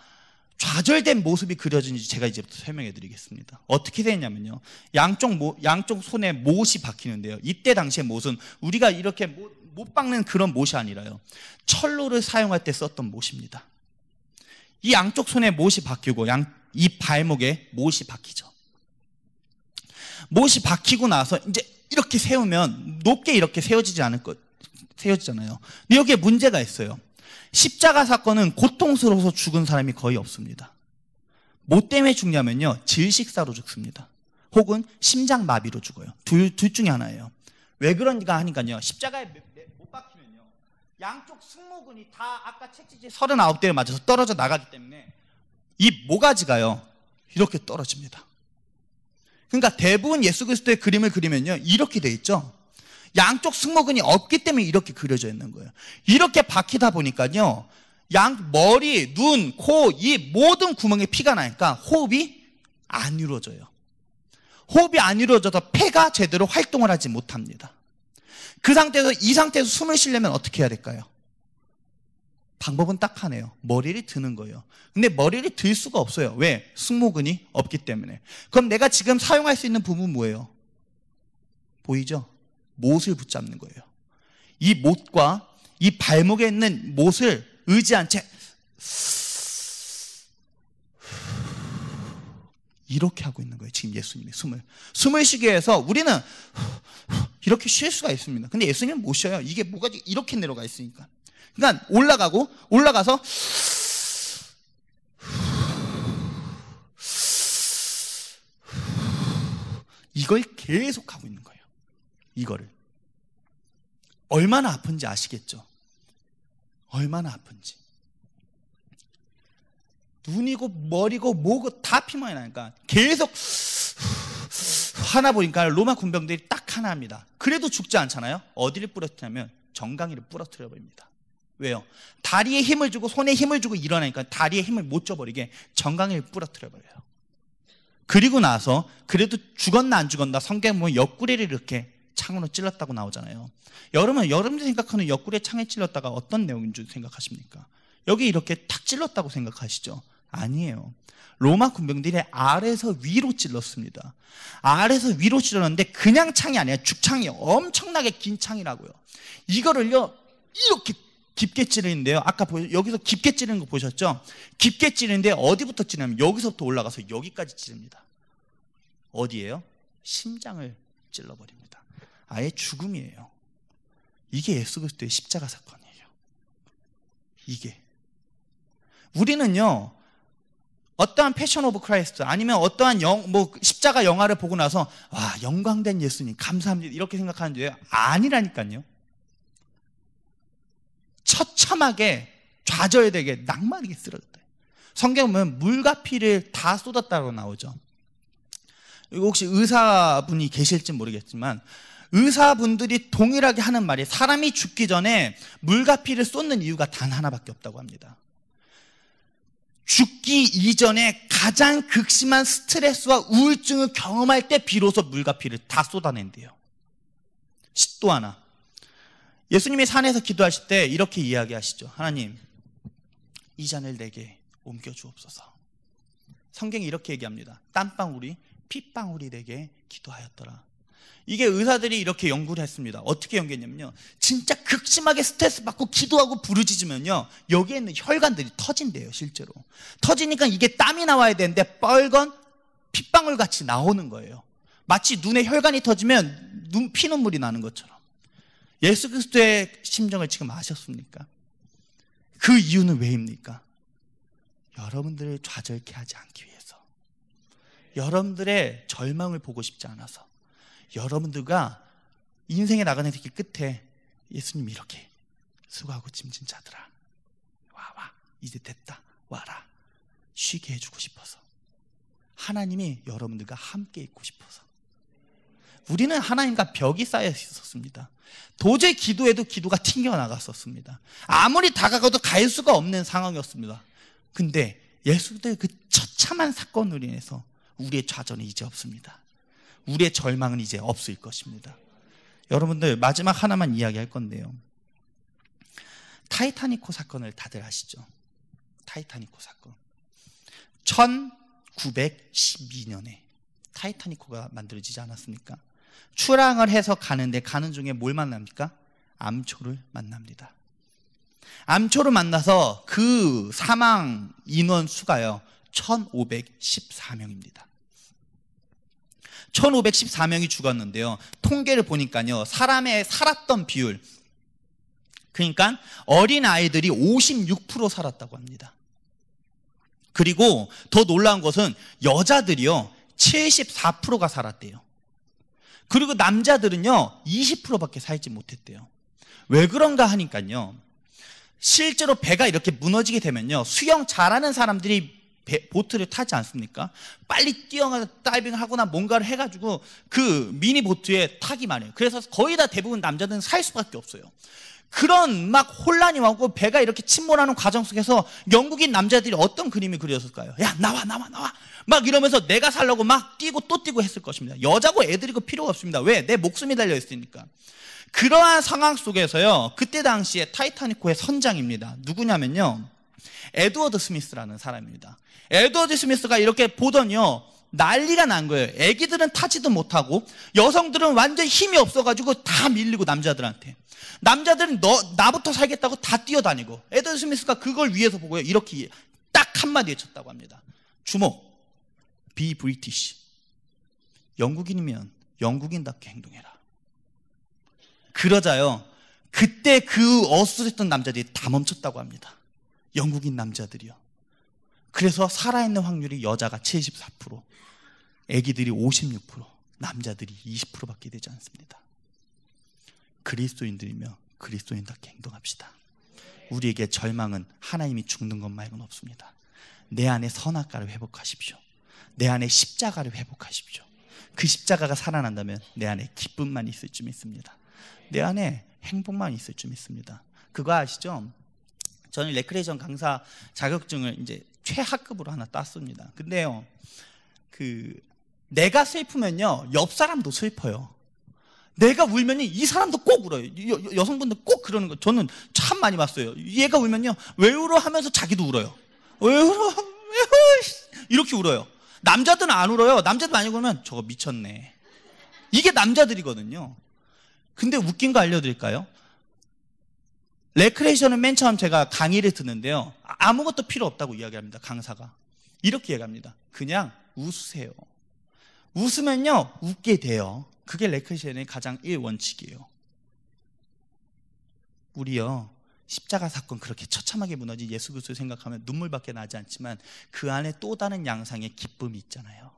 좌절된 모습이 그려진지 제가 이제부터 설명해 드리겠습니다. 어떻게 되냐면요, 양쪽 손에 못이 박히는데요, 이때 당시의 못은 우리가 이렇게 못 박는 그런 못이 아니라요, 철로를 사용할 때 썼던 못입니다. 이 양쪽 손에 못이 박히고 이 발목에 못이 박히죠. 못이 박히고 나서 이제 이렇게 세우면 높게 이렇게 세워지잖아요. 근데 여기에 문제가 있어요. 십자가 사건은 고통스러워서 죽은 사람이 거의 없습니다. 뭐 때문에 죽냐면요, 질식사로 죽습니다. 혹은 심장마비로 죽어요. 둘 중에 하나예요. 왜 그런가 하니까요, 십자가에 못 박히면요, 양쪽 승모근이 다 아까 채찍질 39대를 맞아서 떨어져 나가기 때문에 이 모가지가요, 이렇게 떨어집니다. 그러니까 대부분 예수 그리스도의 그림을 그리면요, 이렇게 돼 있죠. 양쪽 승모근이 없기 때문에 이렇게 그려져 있는 거예요. 이렇게 박히다 보니까요, 머리, 눈, 코, 이 모든 구멍에 피가 나니까 호흡이 안 이루어져요. 호흡이 안 이루어져서 폐가 제대로 활동을 하지 못합니다. 이 상태에서 숨을 쉬려면 어떻게 해야 될까요? 방법은 딱 하네요. 머리를 드는 거예요. 근데 머리를 들 수가 없어요. 왜? 승모근이 없기 때문에. 그럼 내가 지금 사용할 수 있는 부분은 뭐예요? 보이죠? 못을 붙잡는 거예요. 이 못과 이 발목에 있는 못을 의지한 채 이렇게 하고 있는 거예요. 지금 예수님이 숨을 쉬게 해서 우리는 이렇게 쉴 수가 있습니다. 근데 예수님은 못 쉬어요. 이게 뭐가 이렇게 내려가 있으니까. 그러니까 올라가서 이걸 계속 하고 있는 거예요. 이거를. 얼마나 아픈지 아시겠죠? 얼마나 아픈지. 눈이고 머리고 뭐고 다 피만이 나니까 계속 하나 보니까 로마 군병들이 딱 하나 합니다. 그래도 죽지 않잖아요. 어디를 부러뜨리냐면 정강이를 부러뜨려 버립니다. 왜요? 다리에 힘을 주고 손에 힘을 주고 일어나니까 다리에 힘을 못 줘버리게 정강이를 부러뜨려 버려요. 그리고 나서 그래도 죽었나 안 죽었나 성경 보면 옆구리를 이렇게 창으로 찔렀다고 나오잖아요. 여러분이 생각하는 옆구리에 창에 찔렀다가 어떤 내용인 줄 생각하십니까? 여기 이렇게 탁 찔렀다고 생각하시죠? 아니에요. 로마 군병들이 아래에서 위로 찔렀습니다. 아래에서 위로 찔렀는데 그냥 창이 아니라 죽창이 엄청나게 긴 창이라고요. 이거를요, 이렇게 깊게 찌르는데요, 아까 여기서 깊게 찌르는 거 보셨죠? 깊게 찌르는데 어디부터 찌르냐면 여기서부터 올라가서 여기까지 찌릅니다. 어디예요? 심장을 찔러버립니다. 아예 죽음이에요. 이게 예수 그리스도의 십자가 사건이에요. 이게. 우리는요, 어떠한 패션 오브 크라이스트 아니면 어떠한 십자가 영화를 보고 나서 와, 영광된 예수님 감사합니다 이렇게 생각하는데요, 아니라니까요. 처참하게 좌절되게 낭만하게 쓰러졌다. 성경 보면 물과 피를 다 쏟았다고 나오죠. 이거 혹시 의사분이 계실지 모르겠지만 의사분들이 동일하게 하는 말이 사람이 죽기 전에 물과 피를 쏟는 이유가 단 하나밖에 없다고 합니다. 죽기 이전에 가장 극심한 스트레스와 우울증을 경험할 때 비로소 물과 피를 다 쏟아낸대요. 또 하나, 예수님이 산에서 기도하실 때 이렇게 이야기하시죠. 하나님, 이 잔을 내게 옮겨주옵소서. 성경이 이렇게 얘기합니다. 땀방울이 핏방울이 되게 기도하였더라. 이게 의사들이 이렇게 연구를 했습니다. 어떻게 연구했냐면요, 진짜 극심하게 스트레스 받고 기도하고 부르짖으면요, 여기에 있는 혈관들이 터진대요. 실제로 터지니까 이게 땀이 나와야 되는데 빨간 핏방울 같이 나오는 거예요. 마치 눈에 혈관이 터지면 피눈물이 나는 것처럼. 예수 그리스도의 심정을 지금 아셨습니까? 그 이유는 왜입니까? 여러분들을 좌절케 하지 않기 위해서, 여러분들의 절망을 보고 싶지 않아서, 여러분들과 인생에 나가는 길 끝에 예수님이 이렇게 수고하고 짐진 자들아, 와 이제 됐다, 와라, 쉬게 해주고 싶어서, 하나님이 여러분들과 함께 있고 싶어서. 우리는 하나님과 벽이 쌓여 있었습니다. 도저히 기도해도 기도가 튕겨나갔었습니다. 아무리 다가가도 갈 수가 없는 상황이었습니다. 근데 예수님의 그 처참한 사건으로 인해서 우리의 좌절은 이제 없습니다. 우리의 절망은 이제 없을 것입니다. 여러분들, 마지막 하나만 이야기할 건데요, 타이타닉호 사건을 다들 아시죠? 타이타닉호 사건. 1912년에 타이타닉호가 만들어지지 않았습니까? 출항을 해서 가는데 가는 중에 뭘 만납니까? 암초를 만납니다. 암초를 만나서 그 사망 인원 수가요 1514명입니다. 1514명이 죽었는데요, 통계를 보니까요, 사람의 살았던 비율, 그러니까 어린아이들이 56% 살았다고 합니다. 그리고 더 놀라운 것은 여자들이요 74%가 살았대요. 그리고 남자들은요 20%밖에 살지 못했대요. 왜 그런가 하니까요, 실제로 배가 이렇게 무너지게 되면요, 수영 잘하는 사람들이 보트를 타지 않습니까? 빨리 뛰어가서 다이빙을 하거나 뭔가를 해가지고 그 미니 보트에 타기만 해요. 그래서 거의 다 대부분 남자들은 살 수밖에 없어요. 그런 막 혼란이 오고 배가 이렇게 침몰하는 과정 속에서 영국인 남자들이 어떤 그림이 그려졌을까요? 야, 나와 막 이러면서 내가 살려고 막 뛰고 또 뛰고 했을 것입니다. 여자고 애들이고 필요가 없습니다. 왜? 내 목숨이 달려있으니까. 그러한 상황 속에서요, 그때 당시에 타이타닉호의 선장입니다. 누구냐면요, 에드워드 스미스라는 사람입니다. 에드워드 스미스가 이렇게 보더니요, 난리가 난 거예요. 애기들은 타지도 못하고 여성들은 완전 힘이 없어가지고 다 밀리고, 남자들은 나부터 살겠다고 다 뛰어다니고, 에드워드 스미스가 그걸 위에서 보고요, 이렇게 딱 한마디 외쳤다고 합니다. 주목, be British. 영국인이면 영국인답게 행동해라. 그러자요, 그때 그 어수선했던 남자들이 다 멈췄다고 합니다. 영국인 남자들이요. 그래서 살아있는 확률이 여자가 74%, 애기들이 56%, 남자들이 20%밖에 되지 않습니다. 그리스도인들이며 그리스도인답게 행동합시다. 우리에게 절망은 하나님이 죽는 것 말고는 없습니다. 내 안에 선악과를 회복하십시오. 내 안에 십자가를 회복하십시오. 그 십자가가 살아난다면 내 안에 기쁨만 있을 줄 믿습니다. 내 안에 행복만 있을 줄 믿습니다. 그거 아시죠? 저는 레크레이션 강사 자격증을 이제 최하급으로 하나 땄습니다. 근데요, 내가 슬프면요, 옆 사람도 슬퍼요. 내가 울면 이 사람도 꼭 울어요. 여성분들 꼭 그러는 거 저는 참 많이 봤어요. 얘가 울면요, 왜 울어 하면서 자기도 울어요. 왜 울어? 이렇게 울어요. 남자들은 안 울어요. 남자들 많이 울면 저거 미쳤네. 이게 남자들이거든요. 근데 웃긴 거 알려드릴까요? 레크레이션은 맨 처음 제가 강의를 듣는데요, 아무것도 필요 없다고 이야기합니다. 강사가 이렇게 얘기합니다. 그냥 웃으세요. 웃으면요 웃게 돼요. 그게 레크레이션의 가장 1원칙이에요. 우리요, 십자가 사건 그렇게 처참하게 무너진 예수 그리스도를 생각하면 눈물밖에 나지 않지만 그 안에 또 다른 양상의 기쁨이 있잖아요.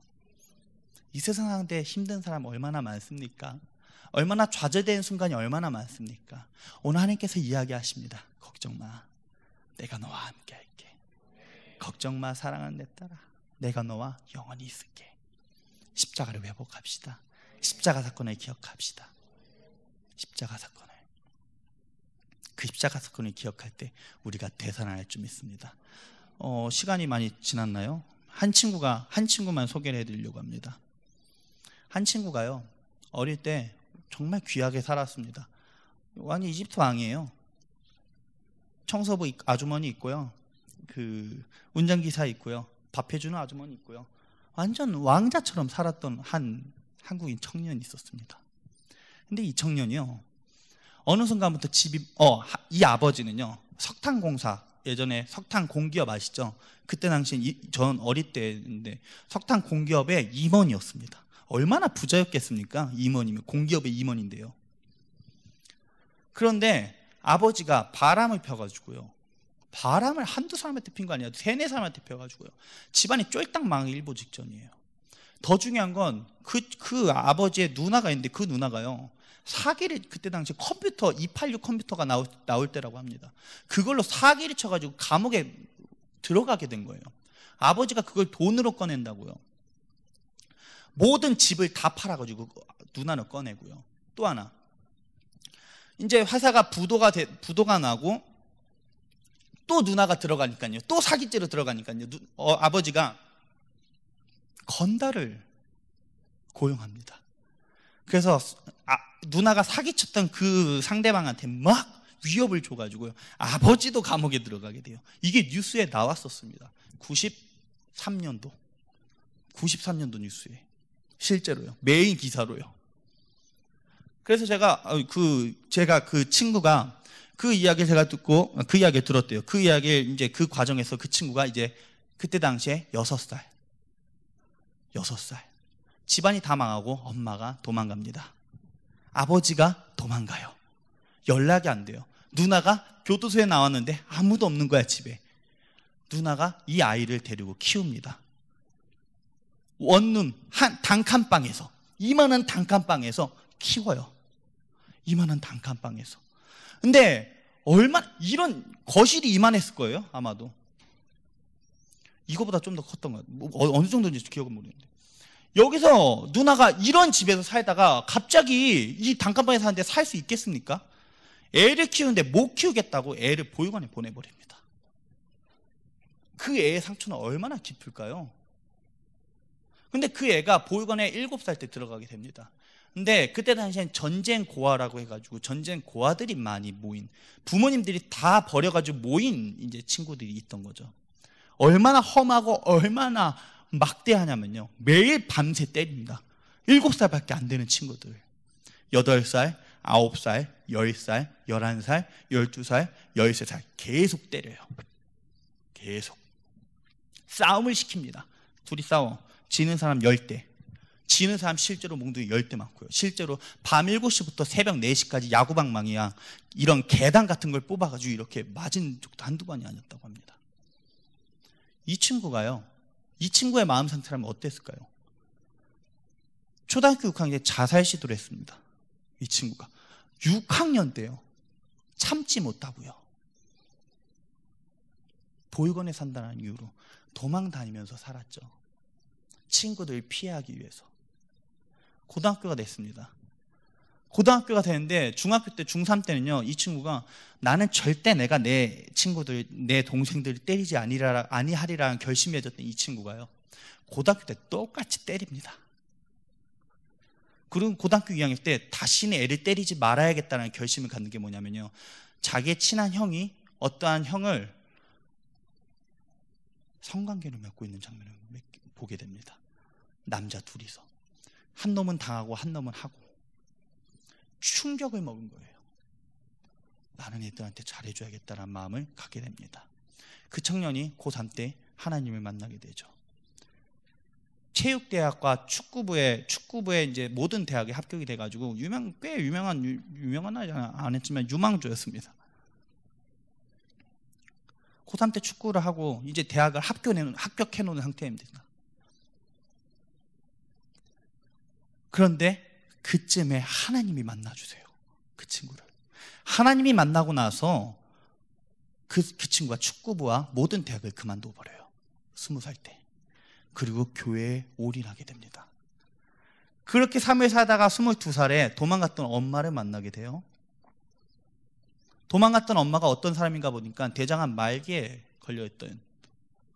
이 세상 상대 힘든 사람 얼마나 많습니까? 얼마나 좌절되는 순간이 얼마나 많습니까? 오늘 하나님께서 이야기하십니다. 걱정 마. 내가 너와 함께 할게. 걱정 마 사랑하는 내 딸아, 내가 너와 영원히 있을게. 십자가를 회복합시다. 십자가 사건을 기억합시다. 십자가 사건을. 그 십자가 사건을 기억할 때 우리가 되살아날 줄 믿습니다. 시간이 많이 지났나요? 한 친구만 소개를 해드리려고 합니다. 한 친구가요, 어릴 때 정말 귀하게 살았습니다. 완전 이집트 왕이에요. 청소부 아주머니 있고요, 그 운전기사 있고요, 밥 해주는 아주머니 있고요. 완전 왕자처럼 살았던 한 한국인 청년이 있었습니다. 근데 이 청년이요, 어느 순간부터 이 아버지는요, 석탄공사, 예전에 석탄 공기업 아시죠? 그때 당시엔 전 어릴 때인데 석탄 공기업의 임원이었습니다. 얼마나 부자였겠습니까? 임원이면, 공기업의 임원인데요. 그런데 아버지가 바람을 펴가지고요, 바람을 한두 사람한테 핀 거 아니라 3-4사람한테 펴가지고요, 집안이 쫄딱 망하기 일보 직전이에요. 더 중요한 건 그 아버지의 누나가 있는데, 그 누나가요, 사기를, 그때 당시 컴퓨터 286 컴퓨터가 나올 때라고 합니다. 그걸로 사기를 쳐가지고 감옥에 들어가게 된 거예요. 아버지가 그걸 돈으로 꺼낸다고요. 모든 집을 다 팔아가지고 누나를 꺼내고요. 또 하나, 이제 회사가 부도가 나고 또 누나가 들어가니까요, 또 사기죄로 들어가니까요, 아버지가 건달을 고용합니다. 그래서 누나가 사기쳤던 그 상대방한테 막 위협을 줘가지고요, 아버지도 감옥에 들어가게 돼요. 이게 뉴스에 나왔었습니다. 93년도 뉴스에, 실제로요, 메인 기사로요. 그래서 제가 그 친구가 그 이야기를 제가 듣고 그 이야기를 들었대요. 그 이야기를 이제 그 과정에서 그 친구가 이제 그때 당시에 6살 집안이 다 망하고 엄마가 도망갑니다. 아버지가 도망가요. 연락이 안 돼요. 누나가 교도소에 나왔는데 아무도 없는 거야, 집에. 누나가 이 아이를 데리고 키웁니다. 원룸 단칸방에서, 이만한 단칸방에서 키워요. 이만한 단칸방에서. 근데 이런 거실이 이만했을 거예요, 아마도. 이거보다 좀 더 컸던 것 같아요. 어느 정도인지 기억은 모르겠는데. 여기서 누나가 이런 집에서 살다가 갑자기 이 단칸방에 사는데 살 수 있겠습니까? 애를 키우는데 못 키우겠다고 애를 보육원에 보내버립니다. 그 애의 상처는 얼마나 깊을까요? 근데 그 애가 보육원에 7살 때 들어가게 됩니다. 근데 그때 당시엔 전쟁 고아라고 해가지고 전쟁 고아들이 많이 모인, 부모님들이 다 버려가지고 모인 이제 친구들이 있던 거죠. 얼마나 험하고 얼마나 막대하냐면요, 매일 밤새 때립니다. 7살밖에 안 되는 친구들, 8살, 9살, 10살, 11살, 12살, 13살 계속 때려요. 계속 싸움을 시킵니다. 둘이 싸워. 지는 사람 10대, 지는 사람 실제로 몽둥이 10대 맞고요. 실제로 밤 7시부터 새벽 4시까지 야구방망이야 이런 계단 같은 걸 뽑아가지고 이렇게 맞은 적도 한두 번이 아니었다고 합니다. 이 친구의 마음 상태라면 어땠을까요? 초등학교 6학년 때 자살 시도를 했습니다. 이 친구가 6학년 때요. 참지 못하고요, 보육원에 산다는 이유로 도망 다니면서 살았죠. 친구들 피하기 위해서. 고등학교가 됐습니다. 고등학교가 되는데 중학교 때, 중3 때는요, 이 친구가 나는 절대 내가 내 친구들, 내 동생들을 때리지 아니하리라는 결심이 해졌던 이 친구가요, 고등학교 때 똑같이 때립니다. 그리고 고등학교 2학년 때 다시는 애를 때리지 말아야겠다는 결심을 갖는 게 뭐냐면요, 자기의 친한 형이 어떠한 형을 성관계를 맺고 있는 장면을 보게 됩니다. 남자 둘이서. 한 놈은 당하고 한 놈은 하고. 충격을 먹은 거예요. 나는 애들한테 잘해줘야겠다는 마음을 갖게 됩니다. 그 청년이 고3 때 하나님을 만나게 되죠. 체육대학과 축구부에 이제 모든 대학에 합격이 돼가지고 꽤 유명한 안 했지만 유망주였습니다. 고3 때 축구를 하고 이제 대학을 합격해 놓은 상태입니다. 그런데 그쯤에 하나님이 만나주세요. 그 친구를. 하나님이 만나고 나서 그 친구가 축구부와 모든 대학을 그만둬 버려요. 20살 때. 그리고 교회에 올인하게 됩니다. 그렇게 삶을 살다가 22살에 도망갔던 엄마를 만나게 돼요. 도망갔던 엄마가 어떤 사람인가 보니까 대장암 말기에 걸려있던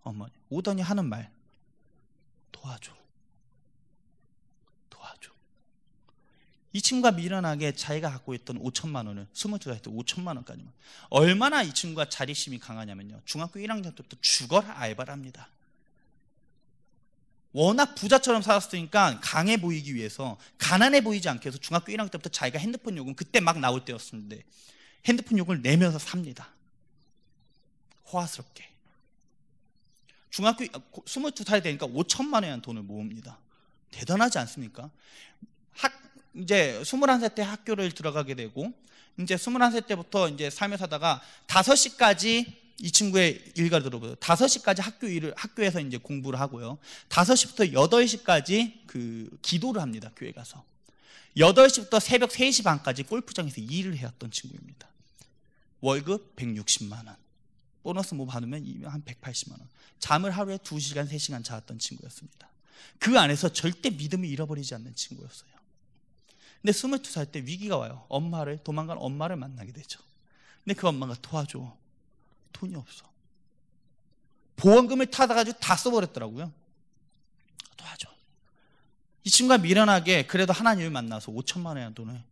어머니. 오더니 하는 말, 도와줘. 도와줘. 이 친구가 미련하게 자기가 갖고 있던 5천만 원을 22살 때 5천만 원까지만. 얼마나 이 친구가 자립심이 강하냐면요, 중학교 1학년 때부터 죽어라 알바를 합니다. 워낙 부자처럼 살았으니까 강해 보이기 위해서, 가난해 보이지 않게 해서 중학교 1학년 때부터 자기가 핸드폰 요금, 그때 막 나올 때였는데 핸드폰 요금을 내면서 삽니다. 호화스럽게. 중학교 22살이 되니까 5천만 원이라는 돈을 모읍니다. 대단하지 않습니까? 이제 21살 때 학교를 들어가게 되고, 이제 21살 때부터 이제 삶을 사다가 5시까지 이 친구의 일과를 들어보세요. 5시까지 학교에서 이제 공부를 하고요. 5시부터 8시까지 그 기도를 합니다. 교회 가서. 8시부터 새벽 3시 반까지 골프장에서 일을 해왔던 친구입니다. 월급 160만 원. 보너스 뭐 받으면 한 180만 원. 잠을 하루에 2시간, 3시간 자았던 친구였습니다. 그 안에서 절대 믿음을 잃어버리지 않는 친구였어요. 근데 22살 때 위기가 와요. 도망간 엄마를 만나게 되죠. 근데 그 엄마가 도와줘. 돈이 없어. 보험금을 타다가지고 다 써버렸더라고요. 도와줘. 이 친구가 미련하게 그래도 하나님을 만나서 5천만 원이라는 돈을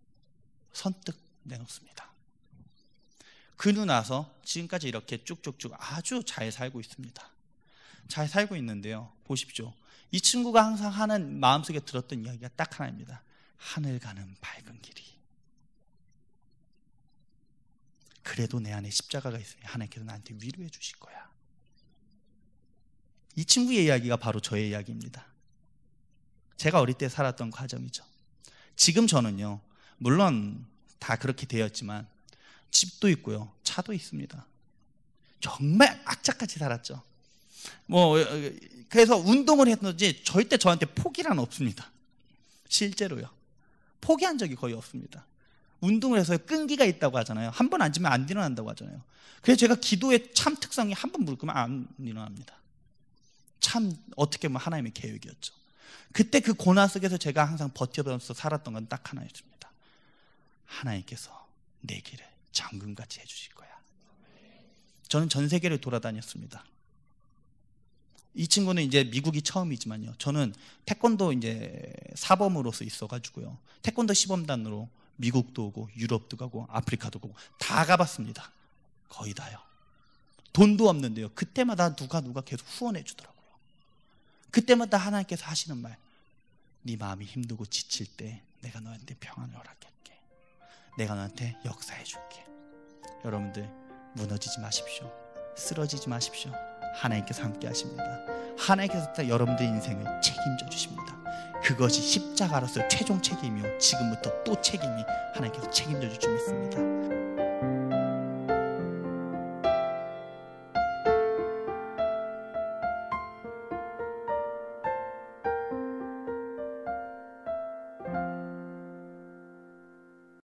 선뜻 내놓습니다. 그러고 나서 지금까지 이렇게 쭉쭉쭉 아주 잘 살고 있습니다. 잘 살고 있는데요, 보십시오. 이 친구가 항상 하는, 마음속에 들었던 이야기가 딱 하나입니다. 하늘 가는 밝은 길이. 그래도 내 안에 십자가가 있으니 하나님께서 나한테 위로해 주실 거야. 이 친구의 이야기가 바로 저의 이야기입니다. 제가 어릴 때 살았던 과정이죠. 지금 저는요, 물론 다 그렇게 되었지만 집도 있고요, 차도 있습니다. 정말 악착같이 살았죠. 그래서 운동을 했는지 절대 저한테 포기란 없습니다. 실제로요. 포기한 적이 거의 없습니다. 운동을 해서 끈기가 있다고 하잖아요. 한 번 앉으면 안 일어난다고 하잖아요. 그래서 제가 기도의 참 특성이 한 번 무릎 꿇으면 안 일어납니다. 참 어떻게 보면 하나님의 계획이었죠. 그때 그 고난 속에서 제가 항상 버텨면서 살았던 건 딱 하나였습니다. 하나님께서 내 길을 잠금같이 해주실 거야. 저는 전 세계를 돌아다녔습니다. 이 친구는 이제 미국이 처음이지만요, 저는 태권도 이제 사범으로서 있어가지고요, 태권도 시범단으로 미국도 오고 유럽도 가고 아프리카도 가고 다 가봤습니다. 거의 다요. 돈도 없는데요, 그때마다 누가 계속 후원해 주더라고요. 그때마다 하나님께서 하시는 말, 네 마음이 힘들고 지칠 때 내가 너한테 평안을 허락할게. 내가 너한테 역사해 줄게. 여러분들 무너지지 마십시오. 쓰러지지 마십시오. 하나님께서 함께 하십니다. 하나님께서 여러분들 인생을 책임져 주십니다. 그것이 십자가로서 최종 책임이요, 지금부터 또 책임이 하나님께서 책임져 줄 줄 믿습니다.